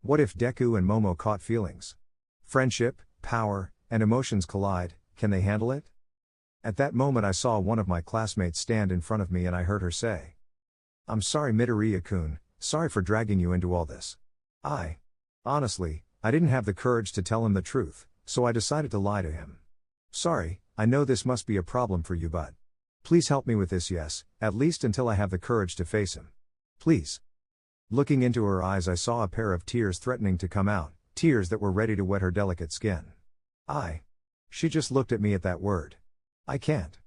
What if Deku and Momo caught feelings? Friendship, power, and emotions collide, can they handle it? At that moment I saw one of my classmates stand in front of me and I heard her say, "I'm sorry Midoriya-kun, sorry for dragging you into all this. Honestly, I didn't have the courage to tell him the truth, so I decided to lie to him. Sorry, I know this must be a problem for you but please help me with this, yes, at least until I have the courage to face him. Please." Looking into her eyes I saw a pair of tears threatening to come out, tears that were ready to wet her delicate skin. She just looked at me at that word. "I can't."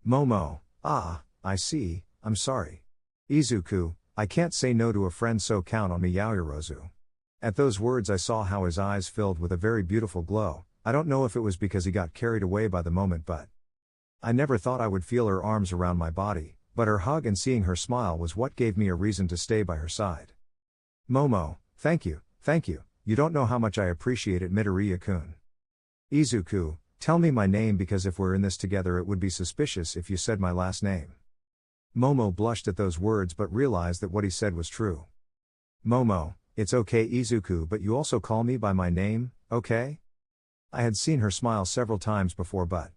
"Momo, I see, I'm sorry. Izuku, I can't say no to a friend so count on me Yaoyorozu." At those words I saw how his eyes filled with a very beautiful glow. I don't know if it was because he got carried away by the moment but I never thought I would feel her arms around my body, but her hug and seeing her smile was what gave me a reason to stay by her side. "Momo, thank you, you don't know how much I appreciate it Midoriya-kun. Izuku, tell me my name because if we're in this together it would be suspicious if you said my last name." Momo blushed at those words but realized that what he said was true. "Momo, it's okay Izuku but you also call me by my name, okay?" I had seen her smile several times before but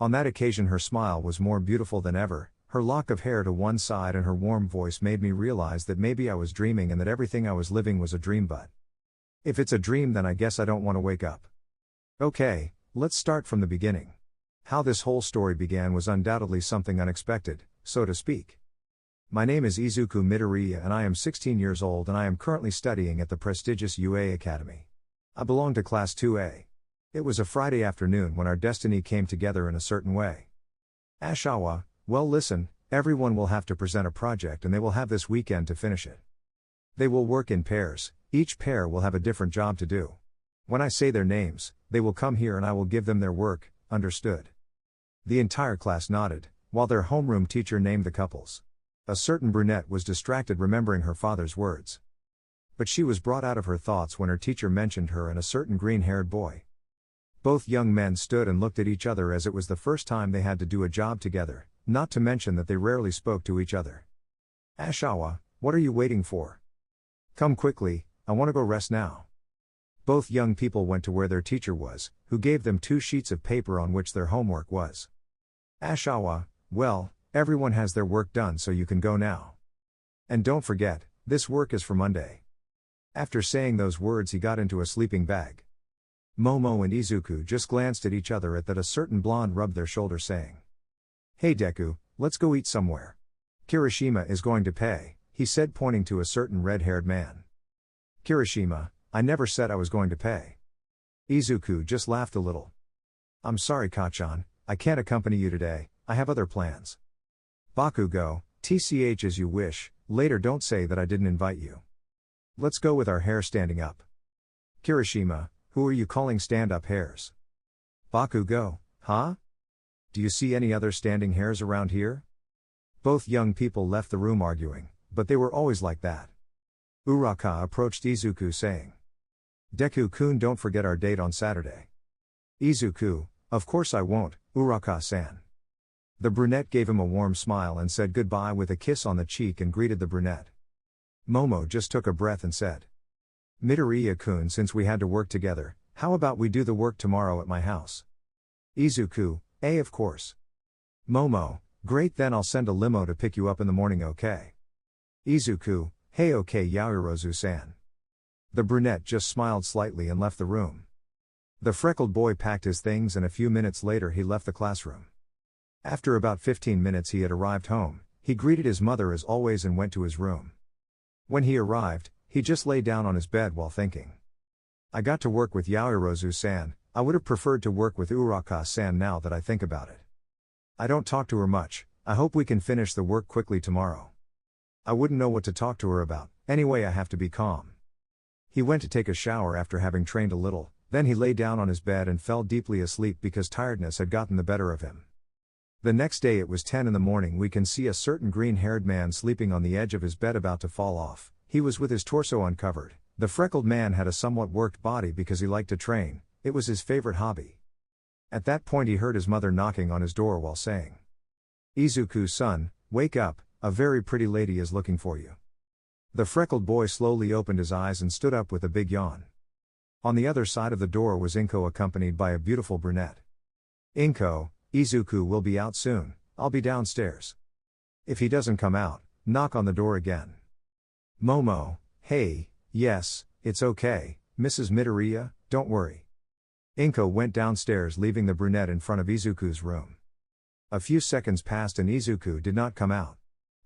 on that occasion her smile was more beautiful than ever, her lock of hair to one side and her warm voice made me realize that maybe I was dreaming and that everything I was living was a dream but if it's a dream then I guess I don't want to wake up. Okay, let's start from the beginning. How this whole story began was undoubtedly something unexpected, so to speak. My name is Izuku Midoriya and I am 16 years old and I am currently studying at the prestigious UA Academy. I belong to Class 2A. It was a Friday afternoon when our destiny came together in a certain way. Ashawa, well listen, everyone will have to present a project and they will have this weekend to finish it. They will work in pairs, each pair will have a different job to do. When I say their names, they will come here and I will give them their work, understood? The entire class nodded, while their homeroom teacher named the couples. A certain brunette was distracted remembering her father's words. But she was brought out of her thoughts when her teacher mentioned her and a certain green-haired boy. Both young men stood and looked at each other as it was the first time they had to do a job together, not to mention that they rarely spoke to each other. "Ashawa, what are you waiting for? Come quickly, I want to go rest now." Both young people went to where their teacher was, who gave them 2 sheets of paper on which their homework was. "Ashawa, well, everyone has their work done so you can go now. And don't forget, this work is for Monday." After saying those words he got into a sleeping bag. Momo and Izuku just glanced at each other at that a certain blonde rubbed their shoulder saying, "Hey Deku, let's go eat somewhere. Kirishima is going to pay," he said pointing to a certain red-haired man. "Kirishima, I never said I was going to pay." Izuku just laughed a little. "I'm sorry Kachan, I can't accompany you today, I have other plans." "Bakugo, tch as you wish, later don't say that I didn't invite you. Let's go with our hair standing up." "Kirishima, who are you calling stand-up hairs?" "Bakugo, huh? Do you see any other standing hairs around here?" Both young people left the room arguing, but they were always like that. Uraka approached Izuku saying, "Deku-kun don't forget our date on Saturday." Izuku, "Of course I won't, Uraka-san." The brunette gave him a warm smile and said goodbye with a kiss on the cheek and greeted the brunette. Momo just took a breath and said, "Midoriya-kun, since we had to work together, how about we do the work tomorrow at my house?" Izuku, of course. Momo, great then I'll send a limo to pick you up in the morning okay? Izuku, hey okay Yaoyorozu-san. The brunette just smiled slightly and left the room. The freckled boy packed his things and a few minutes later he left the classroom. After about 15 minutes he had arrived home, he greeted his mother as always and went to his room. When he arrived, he just lay down on his bed while thinking. I got to work with Yaoyorozu-san, I would have preferred to work with Uraka-san now that I think about it. I don't talk to her much, I hope we can finish the work quickly tomorrow. I wouldn't know what to talk to her about, anyway I have to be calm. He went to take a shower after having trained a little, then he lay down on his bed and fell deeply asleep because tiredness had gotten the better of him. The next day it was 10 in the morning. We can see a certain green-haired man sleeping on the edge of his bed about to fall off. He was with his torso uncovered. The freckled man had a somewhat worked body because he liked to train, it was his favorite hobby. At that point he heard his mother knocking on his door while saying, "Izuku-san, wake up, a very pretty lady is looking for you." The freckled boy slowly opened his eyes and stood up with a big yawn. On the other side of the door was Inko accompanied by a beautiful brunette. Inko, Izuku will be out soon, I'll be downstairs. If he doesn't come out, knock on the door again. Momo, hey, yes, it's okay, Mrs. Midoriya, don't worry. Inko went downstairs leaving the brunette in front of Izuku's room. A few seconds passed and Izuku did not come out.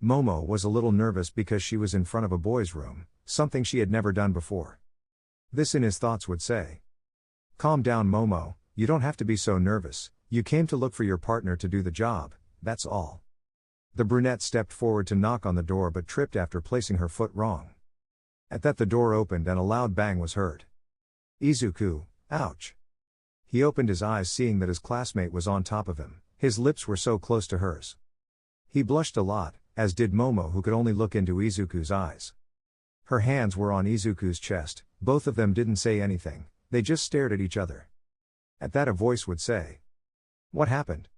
Momo was a little nervous because she was in front of a boy's room, something she had never done before. This in his thoughts would say. Calm down Momo, you don't have to be so nervous, you came to look for your partner to do the job, that's all. The brunette stepped forward to knock on the door but tripped after placing her foot wrong. At that the door opened and a loud bang was heard. Izuku, ouch. He opened his eyes seeing that his classmate was on top of him, his lips were so close to hers. He blushed a lot, as did Momo who could only look into Izuku's eyes. Her hands were on Izuku's chest, both of them didn't say anything, they just stared at each other. At that a voice would say. What happened?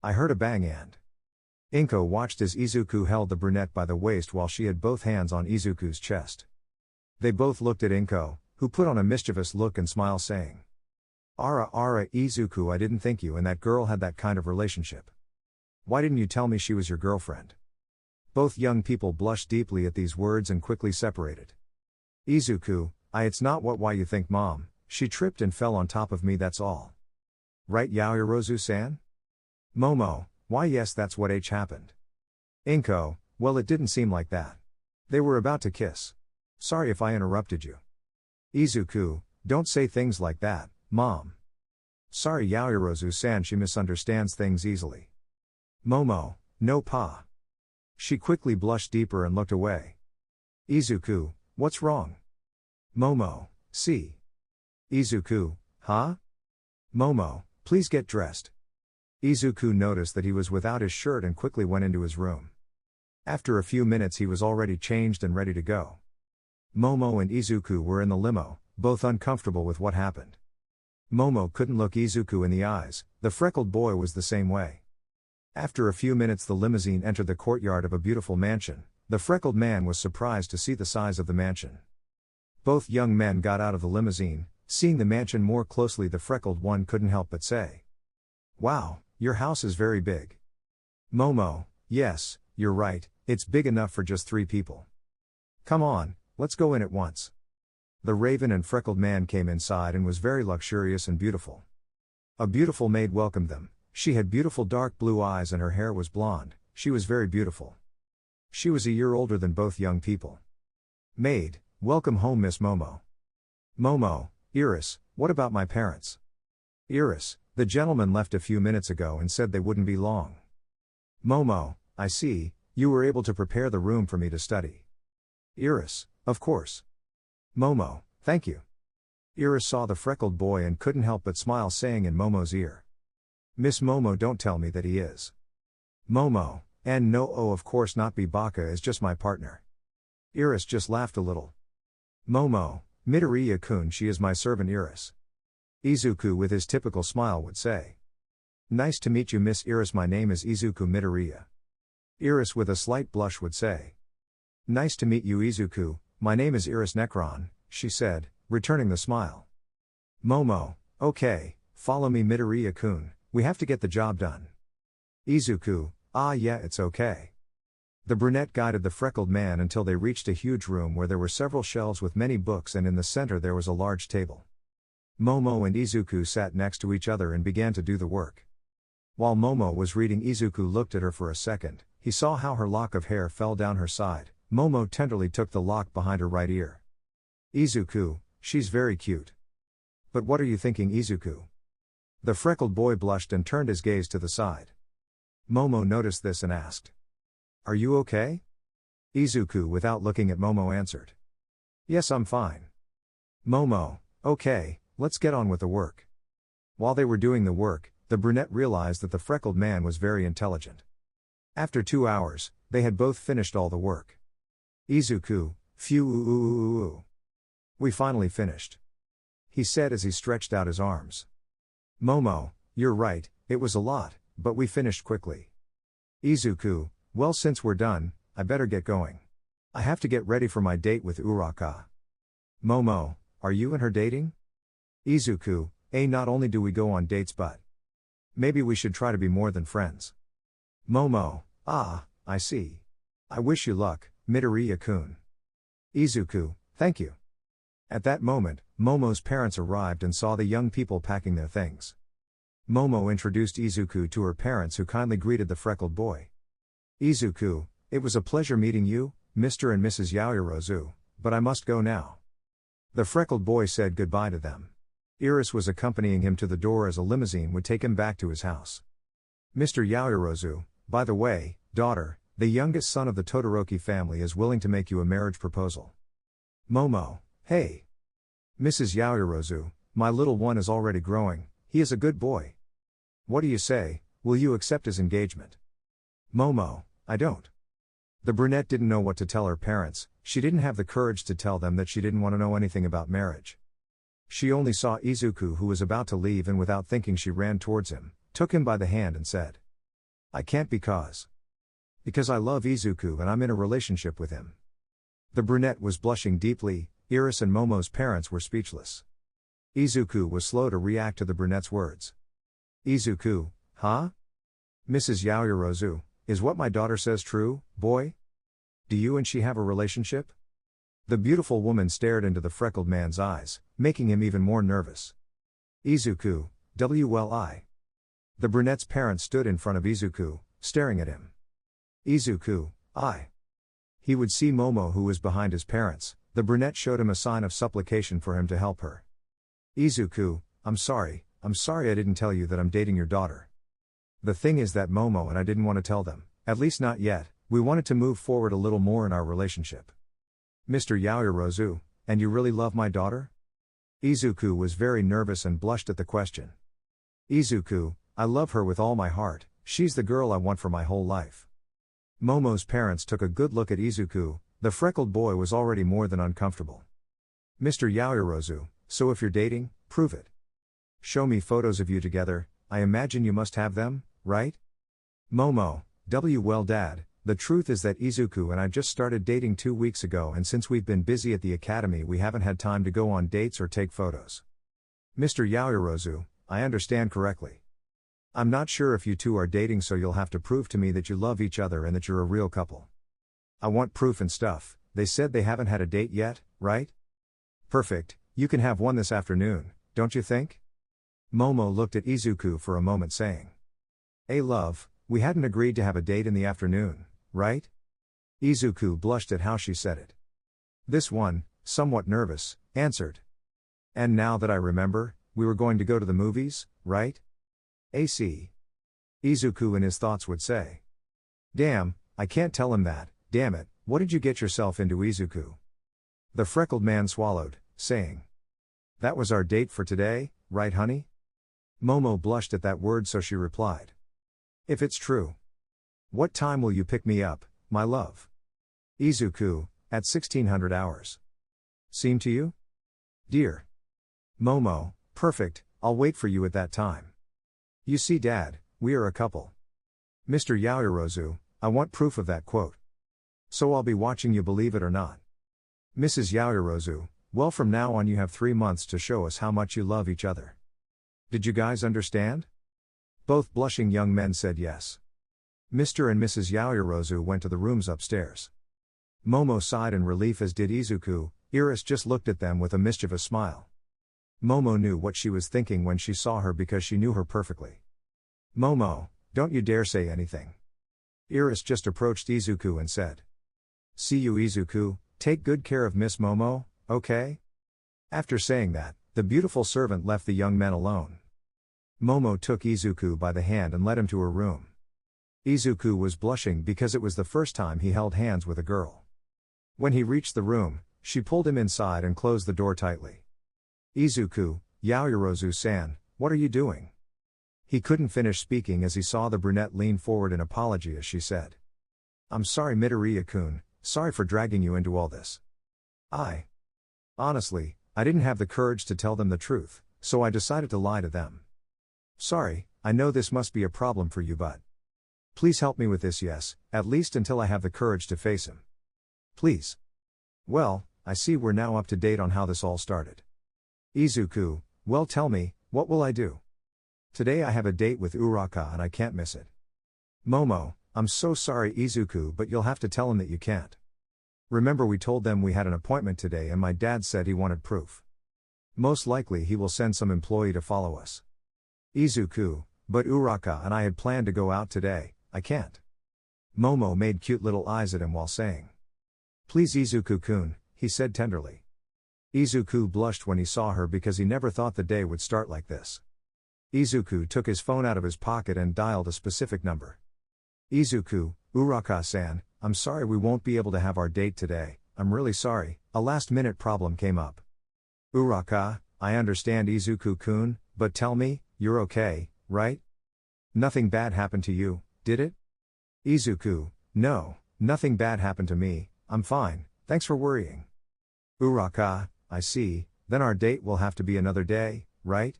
I heard a bang and. Inko watched as Izuku held the brunette by the waist while she had both hands on Izuku's chest. They both looked at Inko, who put on a mischievous look and smile saying. Ara Izuku, I didn't think you and that girl had that kind of relationship. Why didn't you tell me she was your girlfriend? Both young people blushed deeply at these words and quickly separated. Izuku, it's not why you think mom, she tripped and fell on top of me that's all. Right Yaoyorozu-san? Momo, why yes that's what happened. Inko, well it didn't seem like that. They were about to kiss. Sorry if I interrupted you. Izuku, don't say things like that, mom. Sorry Yaoyorozu-san, she misunderstands things easily. Momo, no pa. She quickly blushed deeper and looked away. Izuku, what's wrong? Momo, see. Izuku, huh? Momo, please get dressed. Izuku noticed that he was without his shirt and quickly went into his room. After a few minutes he was already changed and ready to go. Momo and Izuku were in the limo, both uncomfortable with what happened. Momo couldn't look Izuku in the eyes, the freckled boy was the same way. After a few minutes the limousine entered the courtyard of a beautiful mansion. The freckled man was surprised to see the size of the mansion. Both young men got out of the limousine, seeing the mansion more closely the freckled one couldn't help but say. Wow, your house is very big. Momo, yes, you're right, it's big enough for just 3 people. Come on, let's go in at once. The raven and freckled man came inside and was very luxurious and beautiful. A beautiful maid welcomed them. She had beautiful dark blue eyes and her hair was blonde, she was very beautiful. She was a year older than both young people. Maid, welcome home Miss Momo. Momo, Iris, what about my parents? Iris, the gentleman left a few minutes ago and said they wouldn't be long. Momo, I see, you were able to prepare the room for me to study. Iris, of course. Momo, thank you. Iris saw the freckled boy and couldn't help but smile saying in Momo's ear. Miss Momo don't tell me that he is. Momo, and no of course not Baka is just my partner. Iris just laughed a little. Momo, Midoriya-kun she is my servant Iris. Izuku with his typical smile would say. Nice to meet you Miss Iris my name is Izuku Midoriya. Iris with a slight blush would say. Nice to meet you Izuku, my name is Iris Necron, she said, returning the smile. Momo, okay, follow me Midoriya-kun. We have to get the job done. Izuku, yeah it's okay. The brunette guided the freckled man until they reached a huge room where there were several shelves with many books and in the center there was a large table. Momo and Izuku sat next to each other and began to do the work. While Momo was reading Izuku looked at her for a second, he saw how her lock of hair fell down her side. Momo tenderly took the lock behind her right ear. Izuku, she's very cute. But what are you thinking Izuku? The freckled boy blushed and turned his gaze to the side. Momo noticed this and asked. Are you okay? Izuku without looking at Momo answered. Yes I'm fine. Momo, okay, let's get on with the work. While they were doing the work, the brunette realized that the freckled man was very intelligent. After 2 hours, they had both finished all the work. Izuku, phew. We finally finished. He said as he stretched out his arms. Momo, you're right, it was a lot, but we finished quickly. Izuku, well since we're done, I better get going. I have to get ready for my date with Uraka. Momo, are you and her dating? Izuku, not only do we go on dates but maybe we should try to be more than friends. Momo, I see. I wish you luck, Midoriya-kun. Izuku, thank you. At that moment, Momo's parents arrived and saw the young people packing their things. Momo introduced Izuku to her parents who kindly greeted the freckled boy. Izuku, it was a pleasure meeting you, Mr. and Mrs. Yaoyorozu, but I must go now. The freckled boy said goodbye to them. Iris was accompanying him to the door as a limousine would take him back to his house. Mr. Yaoyorozu, by the way, daughter, the youngest son of the Todoroki family is willing to make you a marriage proposal. Momo, hey. Mrs. Yaoyorozu, my little one is already growing, he is a good boy. What do you say, will you accept his engagement? Momo, I don't. The brunette didn't know what to tell her parents, she didn't have the courage to tell them that she didn't want to know anything about marriage. She only saw Izuku who was about to leave and without thinking she ran towards him, took him by the hand and said, I can't because I love Izuku and I'm in a relationship with him. The brunette was blushing deeply, Iris and Momo's parents were speechless. Izuku was slow to react to the brunette's words. Izuku, huh? Mrs. Yaoyorozu, is what my daughter says true, boy? Do you and she have a relationship? The beautiful woman stared into the freckled man's eyes, making him even more nervous. Izuku, WLI. The brunette's parents stood in front of Izuku, staring at him. Izuku, I. He would see Momo who was behind his parents, the brunette showed him a sign of supplication for him to help her. Izuku, I'm sorry I didn't tell you that I'm dating your daughter. The thing is that Momo and I didn't want to tell them, at least not yet, we wanted to move forward a little more in our relationship. Mr. Yaoyorozu, and you really love my daughter? Izuku was very nervous and blushed at the question. Izuku, I love her with all my heart, she's the girl I want for my whole life. Momo's parents took a good look at Izuku, the freckled boy was already more than uncomfortable. Mr. Yaoyorozu, so if you're dating, prove it. Show me photos of you together, I imagine you must have them, right? Momo, well dad, the truth is that Izuku and I just started dating 2 weeks ago and since we've been busy at the academy we haven't had time to go on dates or take photos. Mr. Yaoyorozu, I understand correctly. I'm not sure if you two are dating so you'll have to prove to me that you love each other and that you're a real couple. I want proof and stuff, they said they haven't had a date yet, right? Perfect, you can have one this afternoon, don't you think? Momo looked at Izuku for a moment saying. Love, we hadn't agreed to have a date in the afternoon, right? Izuku blushed at how she said it. This one, somewhat nervous, answered. And now that I remember, we were going to go to the movies, right? AC. Izuku in his thoughts would say. Damn, I can't tell him that, damn it, what did you get yourself into Izuku? The freckled man swallowed, saying. That was our date for today, right honey? Momo blushed at that word so she replied. If it's true. What time will you pick me up, my love? Izuku, at 1600 hours. Seem to you? Dear. Momo, perfect, I'll wait for you at that time. You see dad, we are a couple. Mr. Yaoyorozu, I want proof of that quote. So I'll be watching you believe it or not. Mrs. Yaoyorozu, well from now on you have 3 months to show us how much you love each other. Did you guys understand? Both blushing young men said yes. Mr. and Mrs. Yaoyorozu went to the rooms upstairs. Momo sighed in relief as did Izuku, Iris just looked at them with a mischievous smile. Momo knew what she was thinking when she saw her because she knew her perfectly. Momo, don't you dare say anything. Iris just approached Izuku and said. See you Izuku, take good care of Miss Momo, okay? After saying that, the beautiful servant left the young men alone. Momo took Izuku by the hand and led him to her room. Izuku was blushing because it was the first time he held hands with a girl. When he reached the room, she pulled him inside and closed the door tightly. Izuku, Yaoyorozu-san, what are you doing? He couldn't finish speaking as he saw the brunette lean forward in apology as she said. I'm sorry Midoriya-kun, sorry for dragging you into all this. Honestly, I didn't have the courage to tell them the truth, so I decided to lie to them. Sorry, I know this must be a problem for you but please help me with this yes, at least until I have the courage to face him. Please. Well, I see we're now up to date on how this all started. Izuku, well tell me, what will I do? Today I have a date with Uraka and I can't miss it. Momo, I'm so sorry Izuku, but you'll have to tell him that you can't. Remember we told them we had an appointment today and my dad said he wanted proof. Most likely he will send some employee to follow us. Izuku, but Uraka and I had planned to go out today, I can't. Momo made cute little eyes at him while saying. Please Izuku-kun, he said tenderly. Izuku blushed when he saw her because he never thought the day would start like this. Izuku took his phone out of his pocket and dialed a specific number. Izuku, Uraka-san, I'm sorry we won't be able to have our date today, I'm really sorry, a last-minute problem came up. Uraka, I understand Izuku-kun, but tell me, you're okay, right? Nothing bad happened to you, did it? Izuku, no, nothing bad happened to me, I'm fine, thanks for worrying. Uraka, I see, then our date will have to be another day, right?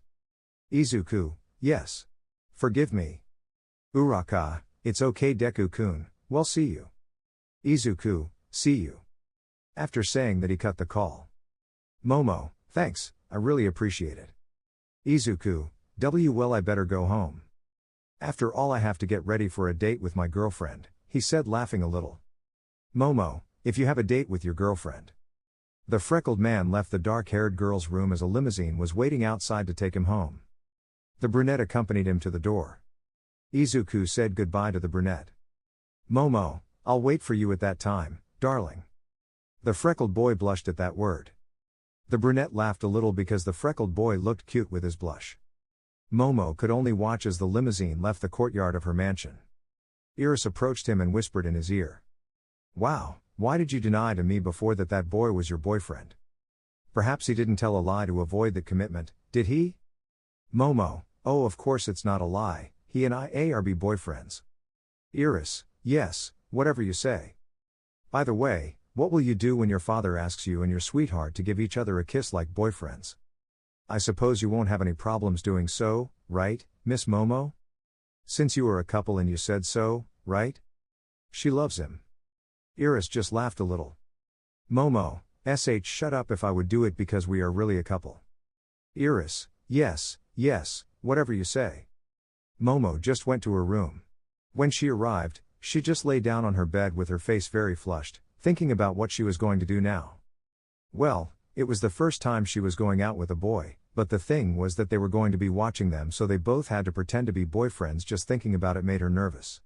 Izuku, yes. Forgive me. Uraka, it's okay Deku-kun, well see you. Izuku, see you. After saying that he cut the call. Momo, thanks, I really appreciate it. Izuku, well I better go home. After all I have to get ready for a date with my girlfriend, he said laughing a little. Momo, if you have a date with your girlfriend. The freckled man left the dark-haired girl's room as a limousine was waiting outside to take him home. The brunette accompanied him to the door. Izuku said goodbye to the brunette. Momo, I'll wait for you at that time, darling. The freckled boy blushed at that word. The brunette laughed a little because the freckled boy looked cute with his blush. Momo could only watch as the limousine left the courtyard of her mansion. Iris approached him and whispered in his ear. Wow, why did you deny to me before that boy was your boyfriend? Perhaps he didn't tell a lie to avoid the commitment, did he? Momo, oh of course it's not a lie, he and I are be boyfriends. Iris, yes, whatever you say. By the way, what will you do when your father asks you and your sweetheart to give each other a kiss like boyfriends? I suppose you won't have any problems doing so, right, Miss Momo? Since you are a couple and you said so, right? She loves him. Iris just laughed a little. Momo, shut up if I would do it because we are really a couple. Iris, yes, whatever you say. Momo just went to her room. When she arrived, she just lay down on her bed with her face very flushed, thinking about what she was going to do now. Well, it was the first time she was going out with a boy, but the thing was that they were going to be watching them so they both had to pretend to be boyfriends. Just thinking about it made her nervous.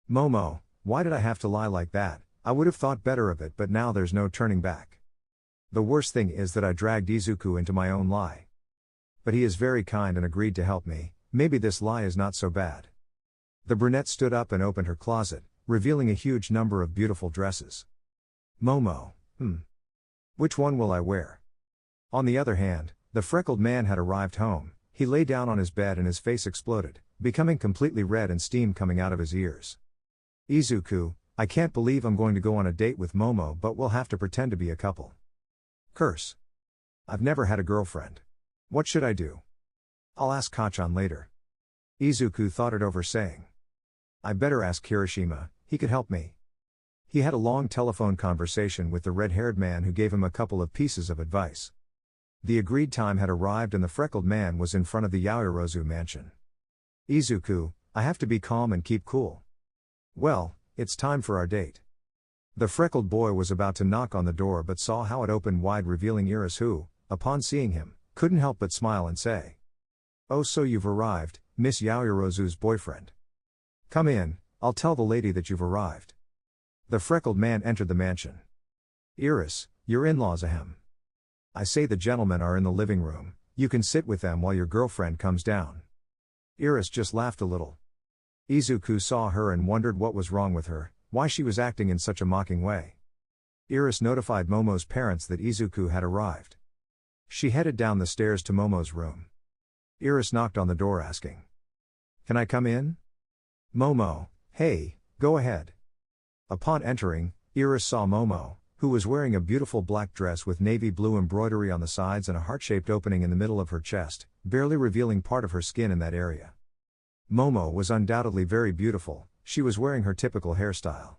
Momo, why did I have to lie like that? I would have thought better of it but now there's no turning back. The worst thing is that I dragged Izuku into my own lie. But he is very kind and agreed to help me, maybe this lie is not so bad. The brunette stood up and opened her closet, revealing a huge number of beautiful dresses. Momo, which one will I wear? On the other hand, the freckled man had arrived home, he lay down on his bed and his face exploded, becoming completely red and steam coming out of his ears. Izuku, I can't believe I'm going to go on a date with Momo but we'll have to pretend to be a couple. Curse. I've never had a girlfriend. What should I do? I'll ask Kachan later. Izuku thought it over saying. I better ask Kirishima, he could help me. He had a long telephone conversation with the red-haired man who gave him a couple of pieces of advice. The agreed time had arrived and the freckled man was in front of the Yaoyorozu mansion. Izuku, I have to be calm and keep cool. Well, it's time for our date. The freckled boy was about to knock on the door but saw how it opened wide revealing Iris who, upon seeing him, couldn't help but smile and say. Oh so you've arrived, Miss Yaoyorozu's boyfriend. Come in, I'll tell the lady that you've arrived. The freckled man entered the mansion. Iris, your in-laws ahem. I say the gentlemen are in the living room, you can sit with them while your girlfriend comes down. Iris just laughed a little. Izuku saw her and wondered what was wrong with her, why she was acting in such a mocking way. Iris notified Momo's parents that Izuku had arrived. She headed down the stairs to Momo's room. Iris knocked on the door asking. Can I come in? Momo, hey, go ahead. Upon entering, Iris saw Momo, who was wearing a beautiful black dress with navy blue embroidery on the sides and a heart-shaped opening in the middle of her chest, barely revealing part of her skin in that area. Momo was undoubtedly very beautiful, she was wearing her typical hairstyle.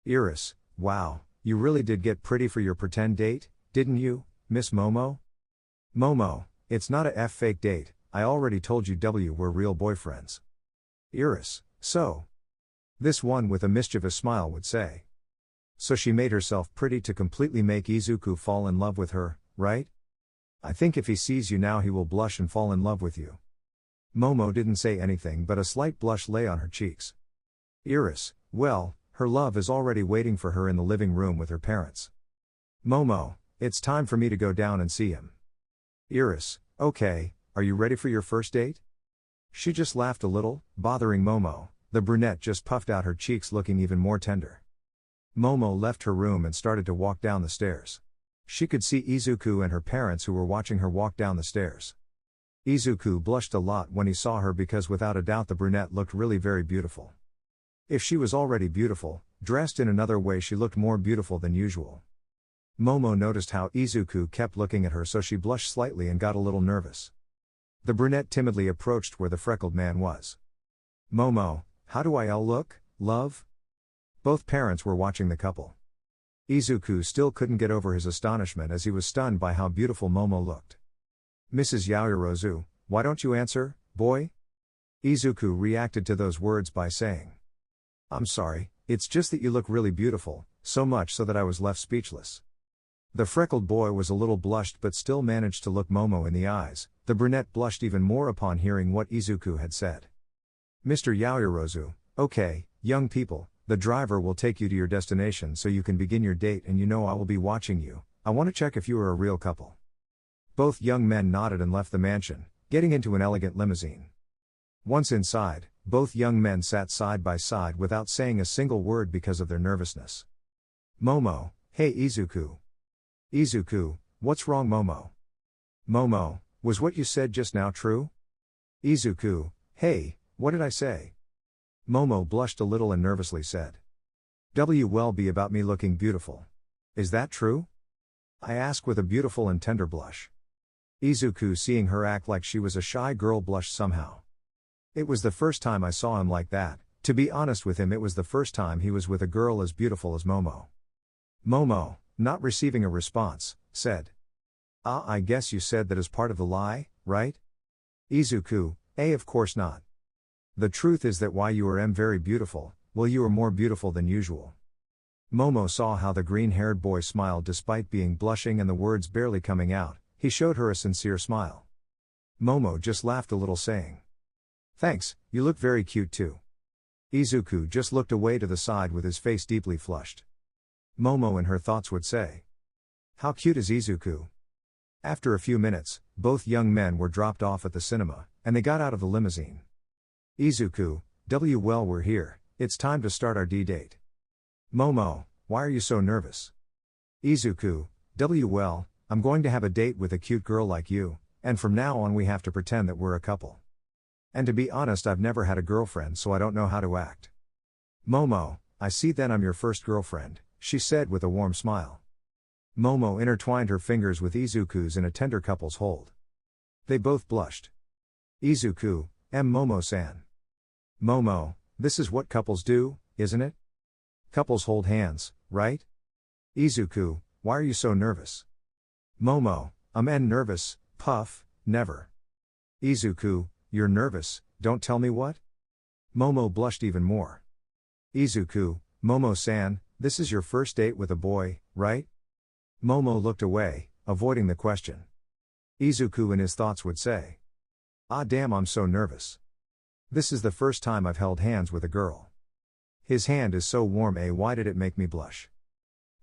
Iris, wow, you really did get pretty for your pretend date, didn't you, Miss Momo? Momo, it's not a fake date, I already told you we're real boyfriends. Iris, so? This one with a mischievous smile would say. So she made herself pretty to completely make Izuku fall in love with her, right? I think if he sees you now he will blush and fall in love with you. Momo didn't say anything but a slight blush lay on her cheeks. Iris, well, her love is already waiting for her in the living room with her parents. Momo, it's time for me to go down and see him. Iris, okay, are you ready for your first date? She just laughed a little, bothering Momo. The brunette just puffed out her cheeks looking even more tender. Momo left her room and started to walk down the stairs. She could see Izuku and her parents who were watching her walk down the stairs. Izuku blushed a lot when he saw her because without a doubt the brunette looked really very beautiful. If she was already beautiful, dressed in another way she looked more beautiful than usual. Momo noticed how Izuku kept looking at her, so she blushed slightly and got a little nervous. The brunette timidly approached where the freckled man was. Momo, how do I look, love? Both parents were watching the couple. Izuku still couldn't get over his astonishment as he was stunned by how beautiful Momo looked. Mrs. Yaoyorozu, why don't you answer, boy? Izuku reacted to those words by saying. I'm sorry, it's just that you look really beautiful, so much so that I was left speechless. The freckled boy was a little blushed but still managed to look Momo in the eyes. The brunette blushed even more upon hearing what Izuku had said. Mr. Yaoyorozu, okay, young people, the driver will take you to your destination so you can begin your date, and you know I will be watching you. I want to check if you are a real couple. Both young men nodded and left the mansion, getting into an elegant limousine. Once inside, both young men sat side by side without saying a single word because of their nervousness. Momo, hey Izuku. Izuku, what's wrong Momo? Momo, was what you said just now true? Izuku, hey, what did I say? Momo blushed a little and nervously said. Well be about me looking beautiful. Is that true? I asked with a beautiful and tender blush. Izuku, seeing her act like she was a shy girl, blushed somehow. It was the first time I saw him like that. To be honest with him, it was the first time he was with a girl as beautiful as Momo. Momo, not receiving a response, said. I guess you said that as part of the lie, right? Izuku, of course not. The truth is that why you are very beautiful, well you are more beautiful than usual. Momo saw how the green-haired boy smiled despite being blushing and the words barely coming out. He showed her a sincere smile. Momo just laughed a little saying. Thanks, you look very cute too. Izuku just looked away to the side with his face deeply flushed. Momo in her thoughts would say. How cute is Izuku? After a few minutes, both young men were dropped off at the cinema, and they got out of the limousine. Izuku, well we're here, it's time to start our date. Momo, why are you so nervous? Izuku, well, I'm going to have a date with a cute girl like you, and from now on we have to pretend that we're a couple. And to be honest, I've never had a girlfriend, so I don't know how to act. Momo, I see then I'm your first girlfriend, she said with a warm smile. Momo intertwined her fingers with Izuku's in a tender couple's hold. They both blushed. Izuku, Momo-san. Momo, this is what couples do, isn't it? Couples hold hands, right? Izuku, why are you so nervous? Momo, nervous, puff, never. Izuku, you're nervous, don't tell me what? Momo blushed even more. Izuku, Momo-san, this is your first date with a boy, right? Momo looked away, avoiding the question. Izuku in his thoughts would say. Ah damn, I'm so nervous. This is the first time I've held hands with a girl. His hand is so warm, why did it make me blush?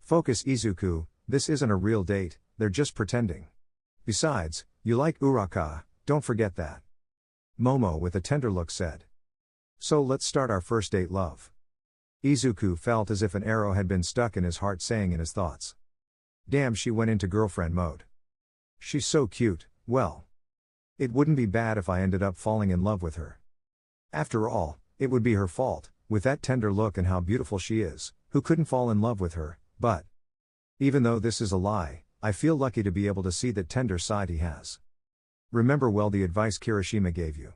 Focus Izuku, this isn't a real date, they're just pretending. Besides, you like Uraka, don't forget that. Momo with a tender look said. So let's start our first date, love. Izuku felt as if an arrow had been stuck in his heart, saying in his thoughts. Damn, she went into girlfriend mode. She's so cute, well. It wouldn't be bad if I ended up falling in love with her. After all, it would be her fault, with that tender look and how beautiful she is, who couldn't fall in love with her, but. Even though this is a lie, I feel lucky to be able to see that tender side he has. Remember well the advice Kirishima gave you.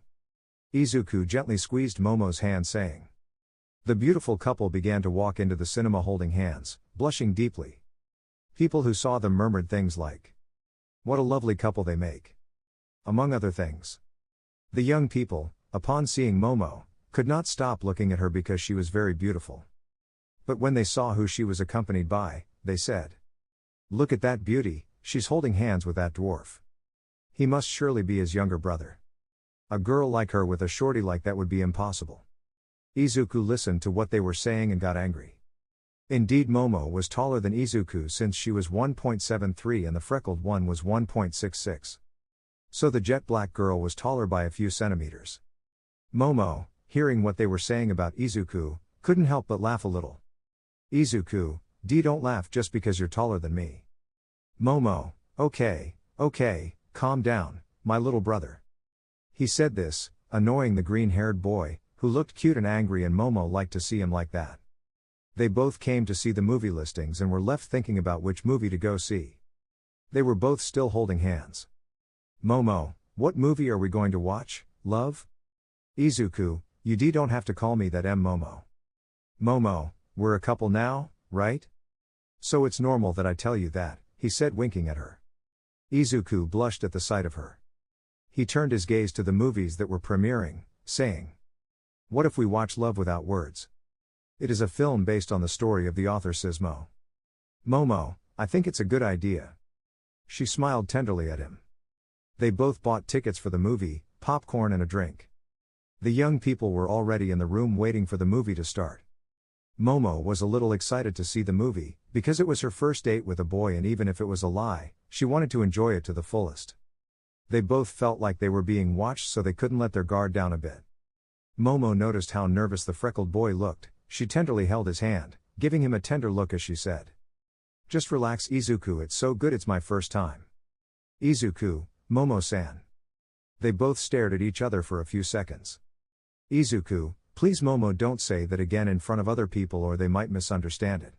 Izuku gently squeezed Momo's hand saying. The beautiful couple began to walk into the cinema holding hands, blushing deeply. People who saw them murmured things like, "What a lovely couple they make," among other things. The young people, upon seeing Momo, could not stop looking at her because she was very beautiful. But when they saw who she was accompanied by, they said, "Look at that beauty, she's holding hands with that dwarf. He must surely be his younger brother. A girl like her with a shorty like that would be impossible." Izuku listened to what they were saying and got angry. Indeed, Momo was taller than Izuku since she was 1.73 and the freckled one was 1.66. So the jet black girl was taller by a few centimeters. Momo, hearing what they were saying about Izuku, couldn't help but laugh a little. "Izuku, don't laugh just because you're taller than me." Momo, okay, calm down, my little brother." He said this, annoying the green-haired boy, who looked cute and angry, and Momo liked to see him like that. They both came to see the movie listings and were left thinking about which movie to go see. They were both still holding hands. "Momo, what movie are we going to watch, love?" "Izuku, you don't have to call me that, Momo." "Momo, we're a couple now, right? So it's normal that I tell you that," he said, winking at her. Izuku blushed at the sight of her. He turned his gaze to the movies that were premiering, saying, "What if we watch Love Without Words? It is a film based on the story of the author Sismo." "Momo, I think it's a good idea." She smiled tenderly at him. They both bought tickets for the movie, popcorn and a drink. The young people were already in the room waiting for the movie to start. Momo was a little excited to see the movie, because it was her first date with a boy, and even if it was a lie, she wanted to enjoy it to the fullest. They both felt like they were being watched, so they couldn't let their guard down a bit. Momo noticed how nervous the freckled boy looked. She tenderly held his hand, giving him a tender look as she said, "Just relax, Izuku, it's so good, it's my first time." "Izuku, Momo-san." They both stared at each other for a few seconds. "Izuku, please Momo, don't say that again in front of other people or they might misunderstand it,"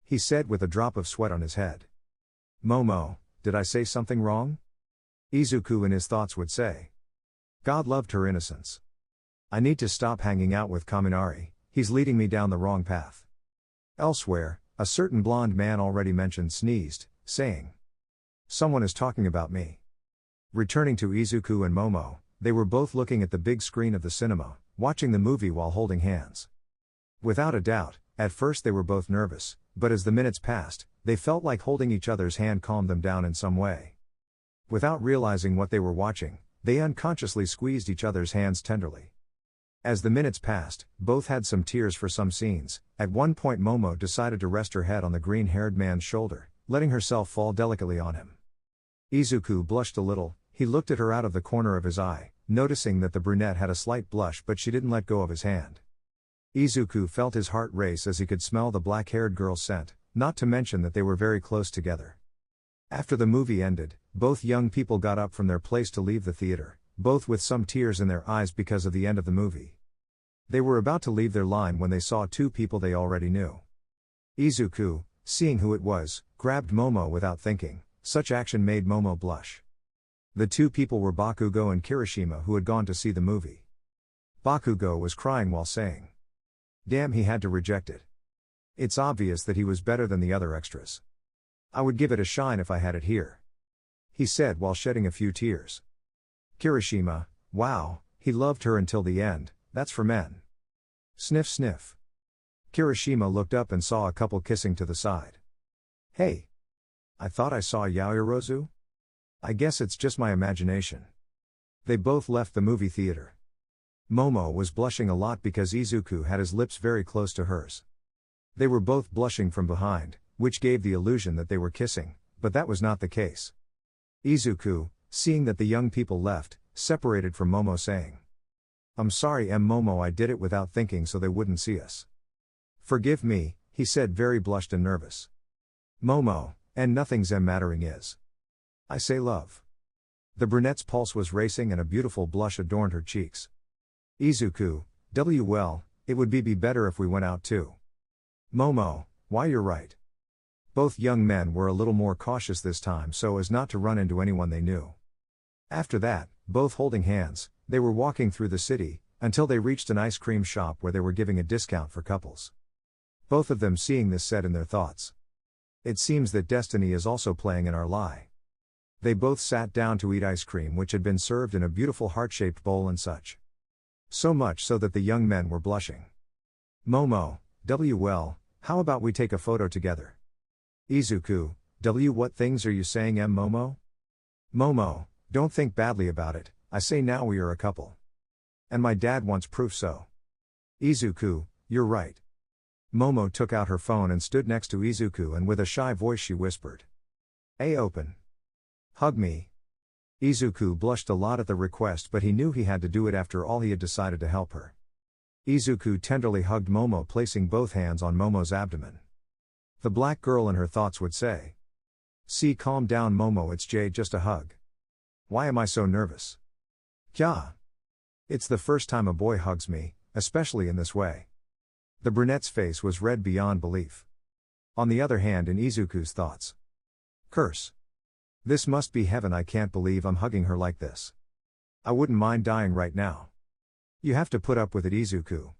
he said with a drop of sweat on his head. "Momo, did I say something wrong?" Izuku in his thoughts would say. God loved her innocence. "I need to stop hanging out with Kaminari, he's leading me down the wrong path." Elsewhere, a certain blonde man already mentioned sneezed, saying, "Someone is talking about me." Returning to Izuku and Momo, they were both looking at the big screen of the cinema, watching the movie while holding hands. Without a doubt, at first they were both nervous, but as the minutes passed, they felt like holding each other's hand calmed them down in some way. Without realizing what they were watching, they unconsciously squeezed each other's hands tenderly. As the minutes passed, both had some tears for some scenes. At one point Momo decided to rest her head on the green-haired man's shoulder, letting herself fall delicately on him. Izuku blushed a little. He looked at her out of the corner of his eye, noticing that the brunette had a slight blush, but she didn't let go of his hand. Izuku felt his heart race as he could smell the black-haired girl's scent, not to mention that they were very close together. After the movie ended, both young people got up from their place to leave the theater, both with some tears in their eyes because of the end of the movie. They were about to leave their line when they saw two people they already knew. Izuku, seeing who it was, grabbed Momo without thinking. Such action made Momo blush. The two people were Bakugo and Kirishima, who had gone to see the movie. Bakugo was crying while saying, "Damn, he had to reject it. It's obvious that he was better than the other extras. I would give it a shine if I had it here," he said while shedding a few tears. Kirishima, "Wow, he loved her until the end, that's for men." Sniff sniff. Kirishima looked up and saw a couple kissing to the side. "Hey! I thought I saw Yaoyorozu? I guess it's just my imagination." They both left the movie theater. Momo was blushing a lot because Izuku had his lips very close to hers. They were both blushing from behind, which gave the illusion that they were kissing, but that was not the case. Izuku, seeing that the young people left, separated from Momo, saying, "I'm sorry, Momo, I did it without thinking so they wouldn't see us." "Forgive me," he said, very blushed and nervous. "Momo, and nothing's mattering is. I say love." The brunette's pulse was racing and a beautiful blush adorned her cheeks. Izuku, well, it would be better if we went out too. Momo, why, you're right. Both young men were a little more cautious this time so as not to run into anyone they knew. After that, both holding hands, they were walking through the city, until they reached an ice cream shop where they were giving a discount for couples. Both of them seeing this said in their thoughts. It seems that destiny is also playing in our lie. They both sat down to eat ice cream which had been served in a beautiful heart-shaped bowl and such. So much so that the young men were blushing. Momo, well, how about we take a photo together? Izuku, what things are you saying, Momo? Momo, don't think badly about it, I say now we are a couple. And my dad wants proof so. Izuku, you're right. Momo took out her phone and stood next to Izuku and with a shy voice she whispered. Open. Hug me. Izuku blushed a lot at the request but he knew he had to do it after all he had decided to help her. Izuku tenderly hugged Momo placing both hands on Momo's abdomen. The black girl in her thoughts would say. See, calm down Momo, it's just a hug. Why am I so nervous? Kya. It's the first time a boy hugs me, especially in this way. The brunette's face was red beyond belief. On the other hand, in Izuku's thoughts. Curse. This must be heaven, I can't believe I'm hugging her like this. I wouldn't mind dying right now. You have to put up with it, Izuku.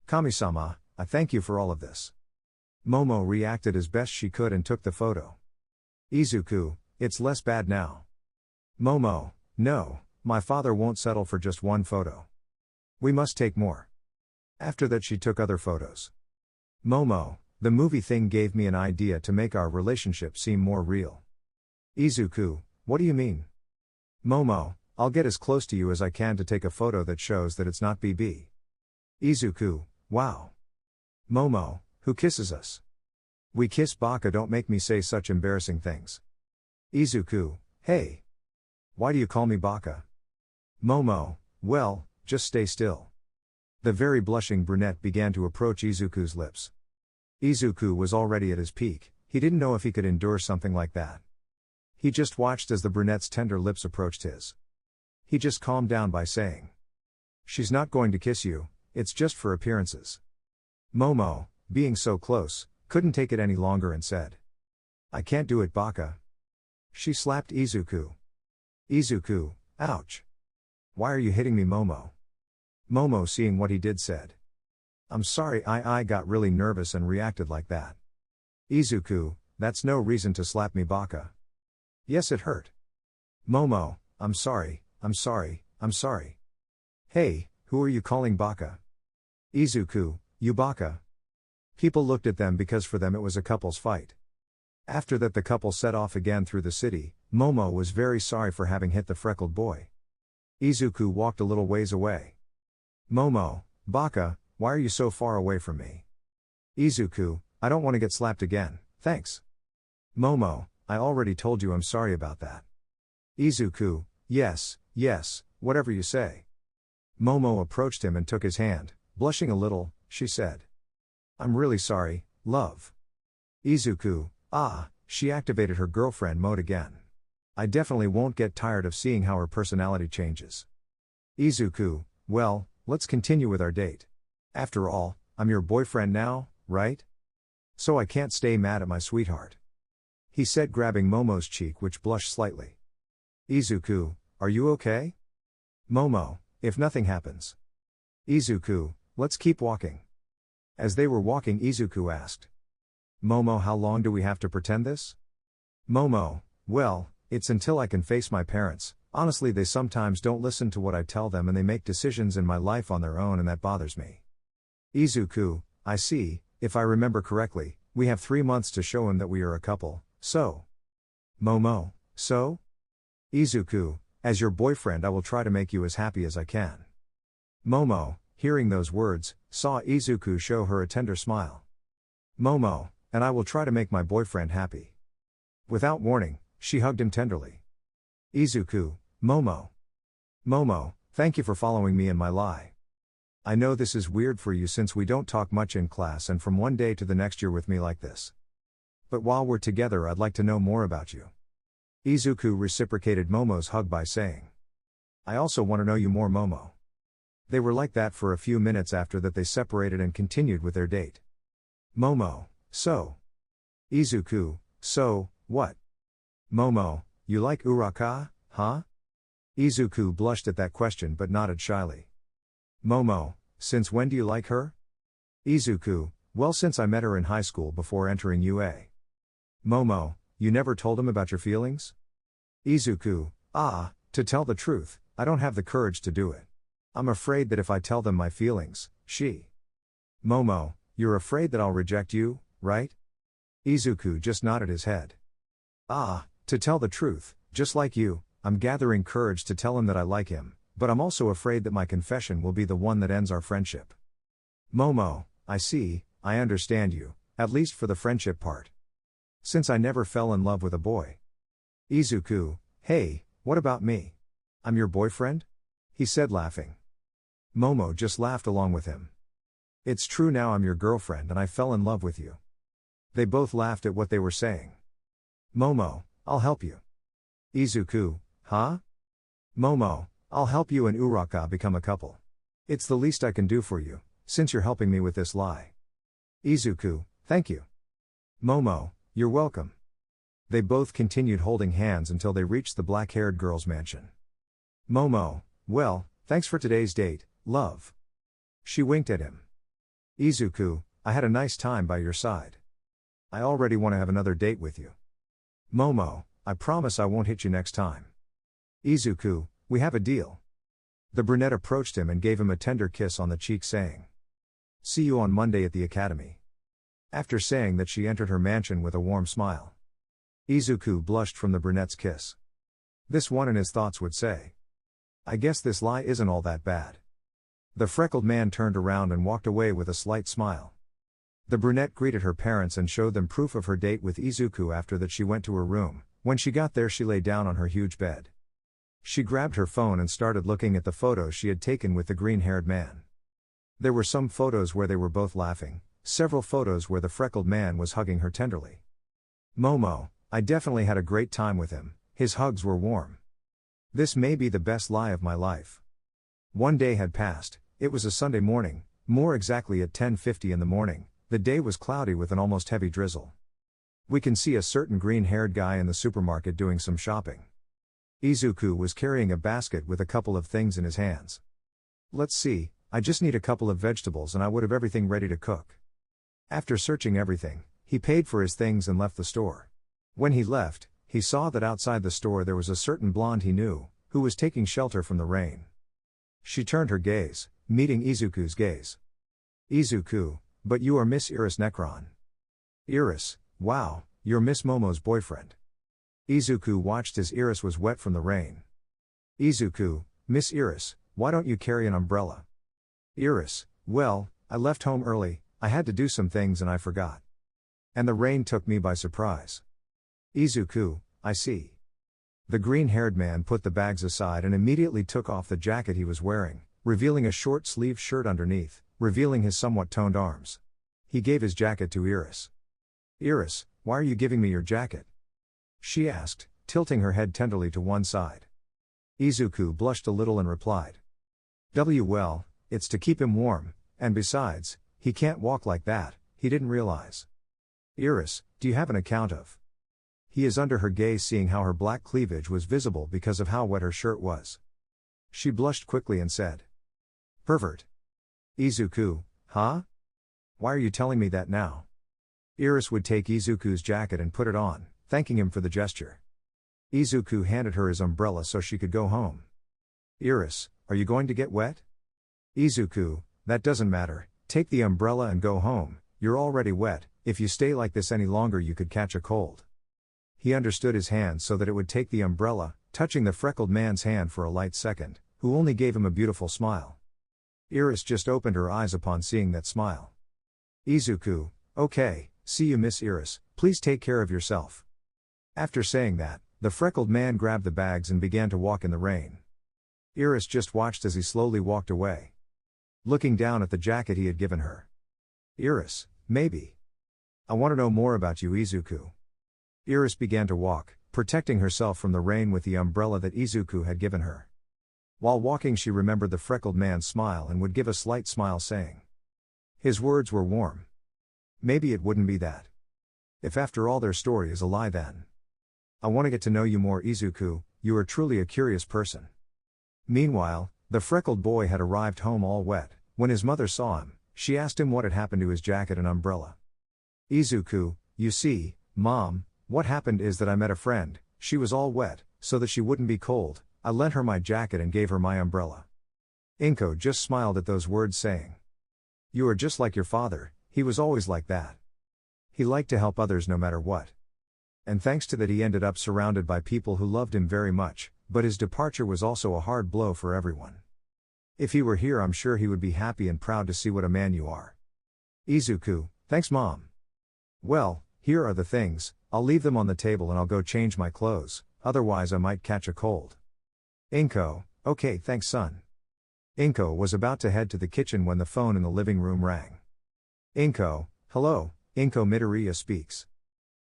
Kami-sama, I thank you for all of this. Momo reacted as best she could and took the photo. Izuku, it's less bad now. Momo, no, my father won't settle for just one photo. We must take more. After that she took other photos. Momo, the movie thing gave me an idea to make our relationship seem more real. Izuku, what do you mean? Momo, I'll get as close to you as I can to take a photo that shows that it's not BB. Izuku, wow. Momo, who kisses us? We kiss Baka, don't make me say such embarrassing things. Izuku, hey. Why do you call me Baka? Momo, well, just stay still. The very blushing brunette began to approach Izuku's lips. Izuku was already at his peak, he didn't know if he could endure something like that. He just watched as the brunette's tender lips approached his. He just calmed down by saying. She's not going to kiss you, it's just for appearances. Momo, being so close, couldn't take it any longer and said. I can't do it, Baka. She slapped Izuku. Izuku, ouch. Why are you hitting me, Momo? Momo, seeing what he did, said. I'm sorry, I got really nervous and reacted like that. Izuku, that's no reason to slap me, Baka. Yes, it hurt. Momo, I'm sorry. Hey, who are you calling Baka? Izuku, you Baka. People looked at them because for them it was a couple's fight. After that the couple set off again through the city. Momo was very sorry for having hit the freckled boy. Izuku walked a little ways away. Momo, Baka, why are you so far away from me? Izuku, I don't want to get slapped again, thanks. Momo, I already told you I'm sorry about that. Izuku, yes, whatever you say. Momo approached him and took his hand, blushing a little, she said. I'm really sorry, love. Izuku, she activated her girlfriend mode again. I definitely won't get tired of seeing how her personality changes. Izuku, well, let's continue with our date. After all, I'm your boyfriend now, right? So I can't stay mad at my sweetheart. He said, grabbing Momo's cheek which blushed slightly. Izuku, are you okay? Momo, if nothing happens. Izuku, let's keep walking. As they were walking, Izuku asked. Momo, how long do we have to pretend this? Momo, well, it's until I can face my parents. Honestly, they sometimes don't listen to what I tell them and they make decisions in my life on their own and that bothers me. Izuku, I see, if I remember correctly, we have 3 months to show him that we are a couple, so. Momo, so? Izuku, as your boyfriend I will try to make you as happy as I can. Momo, hearing those words, saw Izuku show her a tender smile. Momo, and I will try to make my boyfriend happy. Without warning, she hugged him tenderly. Izuku, Momo. Momo, thank you for following me in my lie. I know this is weird for you since we don't talk much in class and from one day to the next you're with me like this. But while we're together I'd like to know more about you. Izuku reciprocated Momo's hug by saying. I also want to know you more, Momo. They were like that for a few minutes. After that they separated and continued with their date. Momo, so. Izuku, so, what? Momo, you like Uraka, huh? Izuku blushed at that question but nodded shyly. Momo, since when do you like her? Izuku, Well, since I met her in high school before entering UA. Momo, you never told him about your feelings? Izuku, to tell the truth, I don't have the courage to do it. I'm afraid that if I tell them my feelings, Momo, you're afraid that I'll reject you, right? Izuku just nodded his head. To tell the truth, just like you, I'm gathering courage to tell him that I like him, but I'm also afraid that my confession will be the one that ends our friendship. Momo, I see, I understand you, at least for the friendship part. Since I never fell in love with a boy. Izuku, hey, what about me? I'm your boyfriend? He said laughing. Momo just laughed along with him. It's true, now I'm your girlfriend and I fell in love with you. They both laughed at what they were saying. Momo, I'll help you. Izuku, huh? Momo, I'll help you and Uraka become a couple. It's the least I can do for you, since you're helping me with this lie. Izuku, thank you. Momo, you're welcome. They both continued holding hands until they reached the black-haired girl's mansion. Momo, well, thanks for today's date, love. She winked at him. Izuku, I had a nice time by your side. I already want to have another date with you. Momo, I promise I won't hit you next time. Izuku, we have a deal. The brunette approached him and gave him a tender kiss on the cheek, saying, See you on Monday at the academy. After saying that, she entered her mansion with a warm smile. Izuku blushed from the brunette's kiss. This one in his thoughts would say, I guess this lie isn't all that bad. The freckled man turned around and walked away with a slight smile. The brunette greeted her parents and showed them proof of her date with Izuku. After that, she went to her room. When she got there, she lay down on her huge bed. She grabbed her phone and started looking at the photos she had taken with the green-haired man. There were some photos where they were both laughing, several photos where the freckled man was hugging her tenderly. Momo, I definitely had a great time with him, his hugs were warm. This may be the best lie of my life. One day had passed, it was a Sunday morning, more exactly at 10:50 in the morning, the day was cloudy with an almost heavy drizzle. We can see a certain green-haired guy in the supermarket doing some shopping. Izuku was carrying a basket with a couple of things in his hands. Let's see, I just need a couple of vegetables and I would have everything ready to cook. After searching everything, he paid for his things and left the store. When he left, he saw that outside the store there was a certain blonde he knew, who was taking shelter from the rain. She turned her gaze, meeting Izuku's gaze. Izuku, but you are Miss Iris Necron. Iris, wow, you're Miss Momo's boyfriend. Izuku watched as Iris was wet from the rain. Izuku, Miss Iris, why don't you carry an umbrella? Iris, well, I left home early, I had to do some things and I forgot. And the rain took me by surprise. Izuku, I see. The green-haired man put the bags aside and immediately took off the jacket he was wearing, revealing a short-sleeved shirt underneath, revealing his somewhat toned arms. He gave his jacket to Iris. Iris, why are you giving me your jacket? She asked, tilting her head tenderly to one side. Izuku blushed a little and replied. Well, it's to keep him warm, and besides, he can't walk like that, he didn't realize. Iris, do you have an account of? He is under her gaze, seeing how her black cleavage was visible because of how wet her shirt was. She blushed quickly and said. Pervert. Izuku, huh? Why are you telling me that now? Iris would take Izuku's jacket and put it on, thanking him for the gesture. Izuku handed her his umbrella so she could go home. Iris, are you going to get wet? Izuku, that doesn't matter, take the umbrella and go home, you're already wet, if you stay like this any longer you could catch a cold. He understood his hand so that it would take the umbrella, touching the freckled man's hand for a light second, who only gave him a beautiful smile. Iris just opened her eyes upon seeing that smile. Izuku, okay, see you Miss Iris, please take care of yourself. After saying that, the freckled man grabbed the bags and began to walk in the rain. Iris just watched as he slowly walked away. Looking down at the jacket he had given her. Iris, maybe. I want to know more about you Izuku. Iris began to walk, protecting herself from the rain with the umbrella that Izuku had given her. While walking she remembered the freckled man's smile and would give a slight smile saying. His words were warm. Maybe it wouldn't be that. If after all their story is a lie then. I want to get to know you more Izuku, you are truly a curious person. Meanwhile, the freckled boy had arrived home all wet. When his mother saw him, she asked him what had happened to his jacket and umbrella. Izuku, you see, Mom, what happened is that I met a friend, she was all wet, so that she wouldn't be cold, I lent her my jacket and gave her my umbrella. Inko just smiled at those words saying, "You are just like your father, he was always like that. He liked to help others no matter what. And thanks to that he ended up surrounded by people who loved him very much, but his departure was also a hard blow for everyone. If he were here I'm sure he would be happy and proud to see what a man you are." Izuku, thanks Mom. Well, here are the things, I'll leave them on the table and I'll go change my clothes, otherwise I might catch a cold. Inko, okay thanks son. Inko was about to head to the kitchen when the phone in the living room rang. Inko, hello, Inko Midoriya speaks.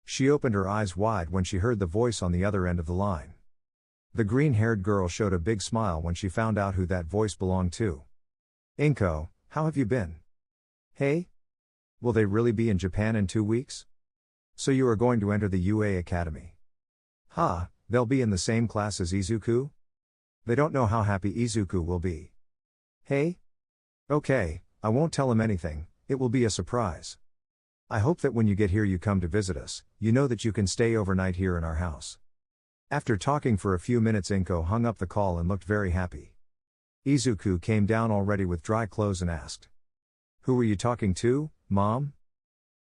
She opened her eyes wide when she heard the voice on the other end of the line. The green-haired girl showed a big smile when she found out who that voice belonged to. Inko, how have you been? Hey? Will they really be in Japan in 2 weeks? So you are going to enter the UA Academy. Ha, they'll be in the same class as Izuku? They don't know how happy Izuku will be. Hey? Okay, I won't tell him anything, it will be a surprise. I hope that when you get here you come to visit us, you know that you can stay overnight here in our house. After talking for a few minutes Inko hung up the call and looked very happy. Izuku came down already with dry clothes and asked, "Who were you talking to, Mom?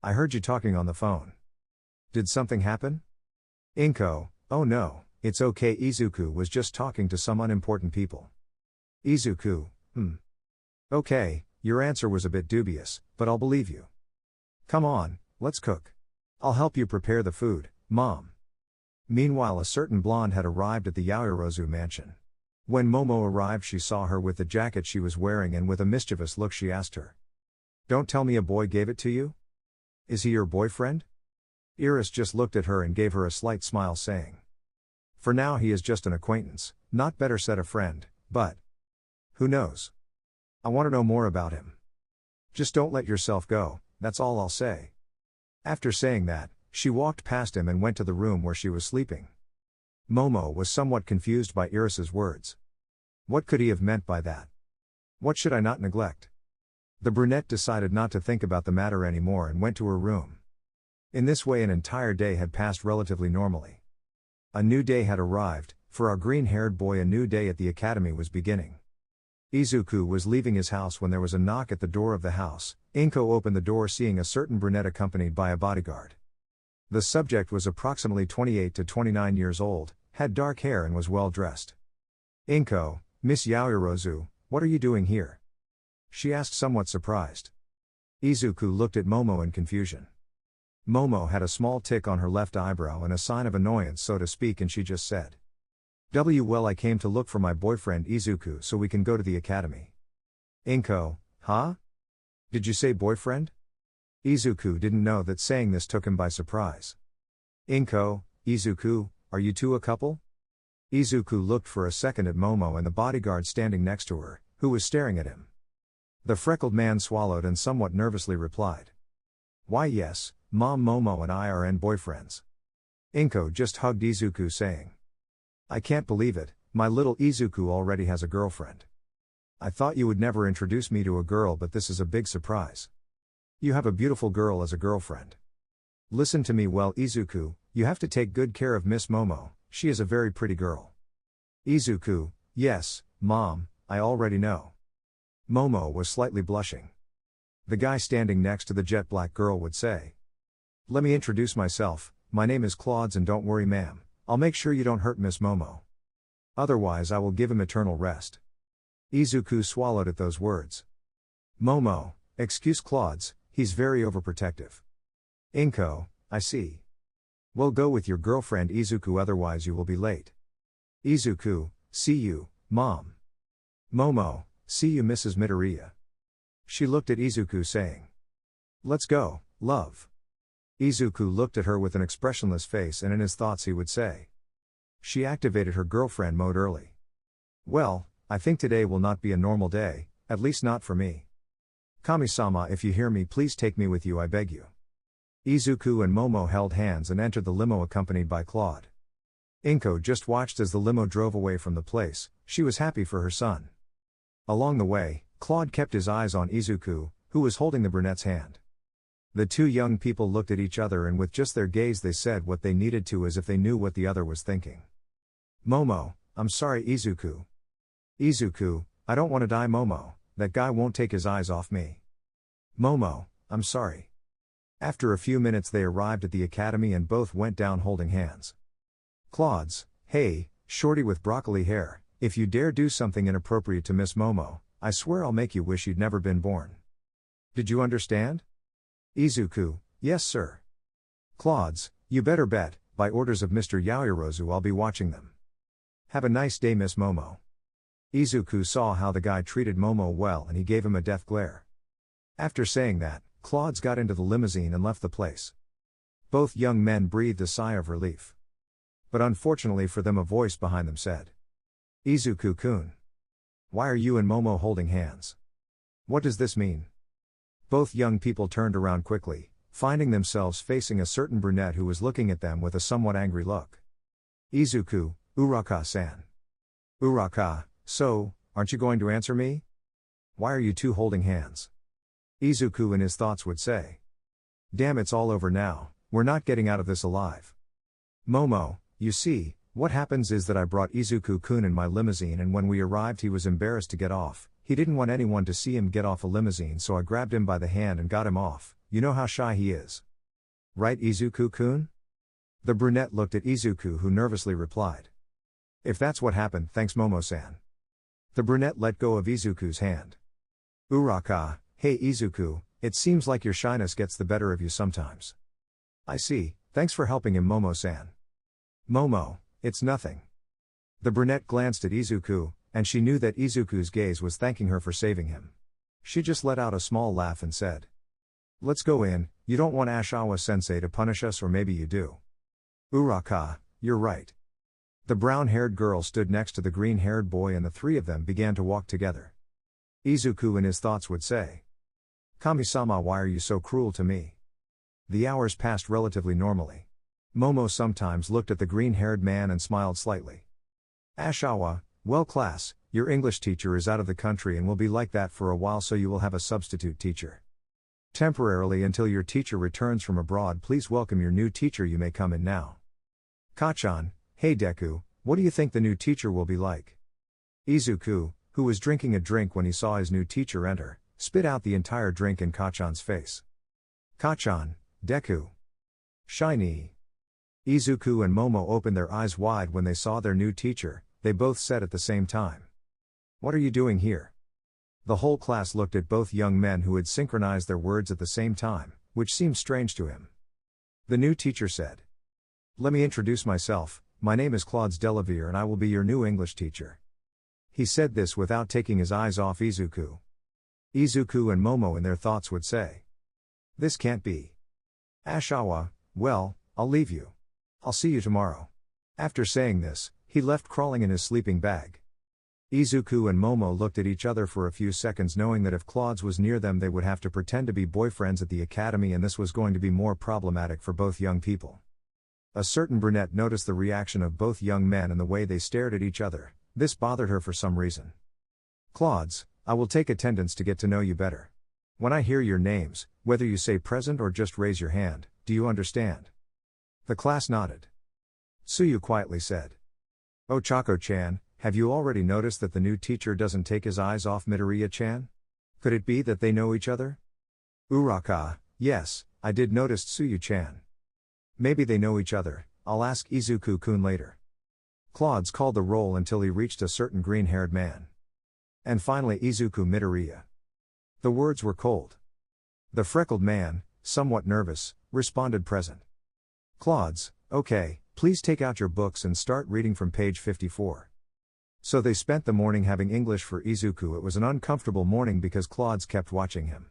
I heard you talking on the phone. Did something happen?" Inko, oh no, it's okay Izuku was just talking to some unimportant people. Izuku, Okay, your answer was a bit dubious, but I'll believe you. Come on, let's cook. I'll help you prepare the food, Mom. Meanwhile a certain blonde had arrived at the Yaoyorozu mansion. When Momo arrived she saw her with the jacket she was wearing and with a mischievous look she asked her. "Don't tell me a boy gave it to you? Is he your boyfriend?" Iris just looked at her and gave her a slight smile saying, "For now he is just an acquaintance, not better said a friend, but who knows? I want to know more about him. Just don't let yourself go, that's all I'll say." After saying that, she walked past him and went to the room where she was sleeping. Momo was somewhat confused by Iris's words. What could he have meant by that? What should I not neglect? The brunette decided not to think about the matter anymore and went to her room. In this way an entire day had passed relatively normally. A new day had arrived, for our green-haired boy a new day at the academy was beginning. Izuku was leaving his house when there was a knock at the door of the house. Inko opened the door seeing a certain brunette accompanied by a bodyguard. The subject was approximately 28 to 29 years old, had dark hair and was well dressed. "Inko, Miss Yaoyorozu, what are you doing here?" she asked somewhat surprised. Izuku looked at Momo in confusion. Momo had a small tick on her left eyebrow and a sign of annoyance so to speak and she just said, Well I came to look for my boyfriend Izuku so we can go to the academy." Inko, huh? Did you say boyfriend? Izuku didn't know that saying this took him by surprise. Inko, Izuku, are you two a couple? Izuku looked for a second at Momo and the bodyguard standing next to her, who was staring at him. The freckled man swallowed and somewhat nervously replied. "Why yes, Mom, Momo and I are boyfriends." Inko just hugged Izuku saying, "I can't believe it, my little Izuku already has a girlfriend. I thought you would never introduce me to a girl but this is a big surprise. You have a beautiful girl as a girlfriend. Listen to me well Izuku, you have to take good care of Miss Momo, she is a very pretty girl." Izuku, yes, Mom, I already know. Momo was slightly blushing. The guy standing next to the jet black girl would say, "Let me introduce myself, my name is Claude and don't worry ma'am, I'll make sure you don't hurt Miss Momo. Otherwise I will give him eternal rest." Izuku swallowed at those words. Momo, excuse Claude, he's very overprotective. Inko, I see. Well go with your girlfriend Izuku otherwise you will be late. Izuku, see you, Mom. Momo, see you Mrs. Midoriya. She looked at Izuku saying, "Let's go, love." Izuku looked at her with an expressionless face and in his thoughts he would say. She activated her girlfriend mode early. Well, I think today will not be a normal day, at least not for me. Kami-sama if you hear me please take me with you I beg you. Izuku and Momo held hands and entered the limo accompanied by Claude. Inko just watched as the limo drove away from the place, she was happy for her son. Along the way, Claude kept his eyes on Izuku, who who was holding the brunette's hand. The two young people looked at each other and with just their gaze they said what they needed to as if they knew what the other was thinking. Momo, I'm sorry Izuku. Izuku, I don't want to die Momo, that guy won't take his eyes off me. Momo, I'm sorry. After a few minutes they arrived at the academy and both went down holding hands. Claude's, hey, shorty with broccoli hair, if you dare do something inappropriate to Miss Momo, I swear I'll make you wish you'd never been born. Did you understand? Izuku, yes sir. Claude's, you better bet, by orders of Mr. Yaoyorozu I'll be watching them. Have a nice day Miss Momo. Izuku saw how the guy treated Momo well and he gave him a death glare. After saying that, Claude's got into the limousine and left the place. Both young men breathed a sigh of relief. But unfortunately for them a voice behind them said. Izuku-kun. Why are you and Momo holding hands? What does this mean? Both young people turned around quickly, finding themselves facing a certain brunette who was looking at them with a somewhat angry look. Izuku, Uraka-san. Uraka, so, aren't you going to answer me? Why are you two holding hands? Izuku in his thoughts would say. Damn, it's all over now, we're not getting out of this alive. Momo, you see, what happens is that I brought Izuku-kun in my limousine and when we arrived he was embarrassed to get off. He didn't want anyone to see him get off a limousine so I grabbed him by the hand and got him off. You know how shy he is. Right Izuku-kun? The brunette looked at Izuku who nervously replied. If that's what happened, thanks Momo-san. The brunette let go of Izuku's hand. Uraka, hey Izuku, it seems like your shyness gets the better of you sometimes. I see, thanks for helping him Momo-san. Momo, it's nothing. The brunette glanced at Izuku, and she knew that Izuku's gaze was thanking her for saving him. She just let out a small laugh and said. Let's go in, you don't want Ashawa-sensei to punish us or maybe you do. Uraka, you're right. The brown-haired girl stood next to the green-haired boy and the three of them began to walk together. Izuku in his thoughts would say. Kami-sama, why are you so cruel to me? The hours passed relatively normally. Momo sometimes looked at the green-haired man and smiled slightly. Ashawa, well class, your English teacher is out of the country and will be like that for a while so you will have a substitute teacher. Temporarily until your teacher returns from abroad please welcome your new teacher you may come in now. Kachan, hey Deku, what do you think the new teacher will be like? Izuku, who was drinking a drink when he saw his new teacher enter, spit out the entire drink in Kachan's face. Kachan, Deku. Shiny. Izuku and Momo opened their eyes wide when they saw their new teacher, they both said at the same time. What are you doing here? The whole class looked at both young men who had synchronized their words at the same time, which seemed strange to him. The new teacher said. Let me introduce myself, my name is Claude Delavere and I will be your new English teacher. He said this without taking his eyes off Izuku. Izuku and Momo in their thoughts would say. This can't be. Ashawa, well, I'll leave you. I'll see you tomorrow. After saying this, he left crawling in his sleeping bag. Izuku and Momo looked at each other for a few seconds knowing that if Claude's was near them they would have to pretend to be boyfriends at the academy and this was going to be more problematic for both young people. A certain brunette noticed the reaction of both young men and the way they stared at each other. This bothered her for some reason. Claude's, I will take attendance to get to know you better. When I hear your names, whether you say present or just raise your hand, do you understand? The class nodded. Tsuyu quietly said. Oh Chako-chan, have you already noticed that the new teacher doesn't take his eyes off Midoriya-chan? Could it be that they know each other? Uraka, yes, I did notice Tsuyu-chan. Maybe they know each other, I'll ask Izuku-kun later. Claude's called the roll until he reached a certain green-haired man. And finally Izuku Midoriya. The words were cold. The freckled man, somewhat nervous, responded present. Claude's, okay, please take out your books and start reading from page 54. So they spent the morning having English for Izuku. It was an uncomfortable morning because Claude's kept watching him.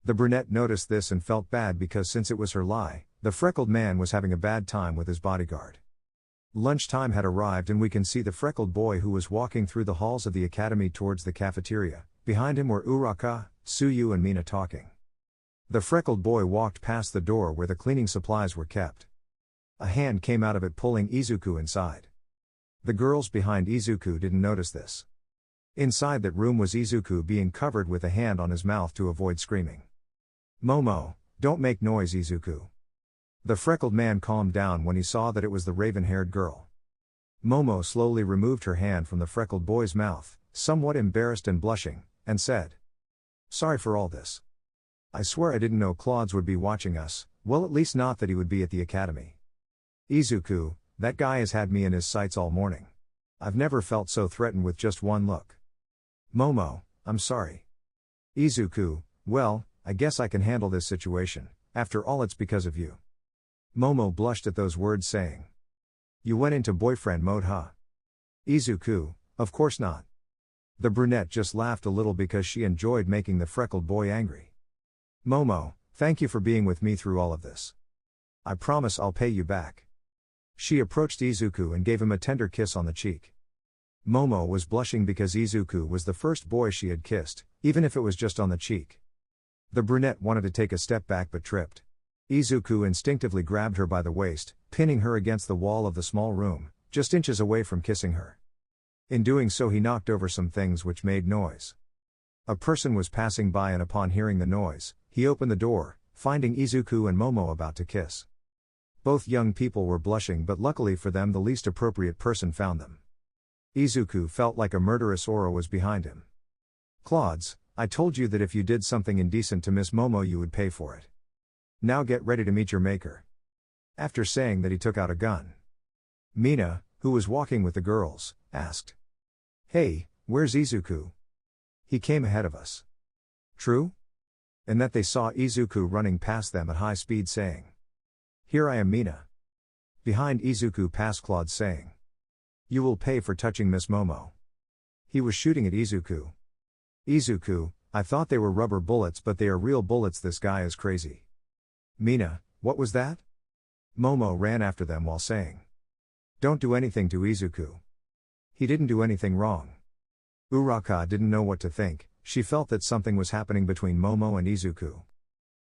The brunette noticed this and felt bad because since it was her lie, the freckled man was having a bad time with his bodyguard. Lunchtime had arrived and we can see the freckled boy who was walking through the halls of the academy towards the cafeteria. Behind him were Uraka, Tsuyu and Mina talking. The freckled boy walked past the door where the cleaning supplies were kept. A hand came out of it pulling Izuku inside. The girls behind Izuku didn't notice this. Inside that room was Izuku being covered with a hand on his mouth to avoid screaming. Momo, don't make noise, Izuku. The freckled man calmed down when he saw that it was the raven-haired girl. Momo slowly removed her hand from the freckled boy's mouth, somewhat embarrassed and blushing, and said, "Sorry for all this. I swear I didn't know Claude would be watching us, well, at least not that he would be at the academy. Izuku, that guy has had me in his sights all morning. I've never felt so threatened with just one look. Momo, I'm sorry. Izuku, well, I guess I can handle this situation, after all it's because of you." Momo blushed at those words, saying, "You went into boyfriend mode, huh?" Izuku, of course not. The brunette just laughed a little because she enjoyed making the freckled boy angry. "Momo, thank you for being with me through all of this. I promise I'll pay you back." She approached Izuku and gave him a tender kiss on the cheek. Momo was blushing because Izuku was the first boy she had kissed, even if it was just on the cheek. The brunette wanted to take a step back but tripped. Izuku instinctively grabbed her by the waist, pinning her against the wall of the small room, just inches away from kissing her. In doing so he knocked over some things which made noise. A person was passing by and upon hearing the noise, he opened the door, finding Izuku and Momo about to kiss. Both young people were blushing, but luckily for them the least appropriate person found them. Izuku felt like a murderous aura was behind him. "Claude, I told you that if you did something indecent to Miss Momo you would pay for it. Now get ready to meet your maker." After saying that he took out a gun. Mina, who was walking with the girls, asked, "Hey, where's Izuku? He came ahead of us." "True?" And that they saw Izuku running past them at high speed saying, "Here I am, Mina." Behind Izuku passed Claude saying, "You will pay for touching Miss Momo." He was shooting at Izuku. "Izuku, I thought they were rubber bullets but they are real bullets, this guy is crazy." "Mina, what was that?" Momo ran after them while saying, "Don't do anything to Izuku. He didn't do anything wrong." Uraka didn't know what to think, she felt that something was happening between Momo and Izuku.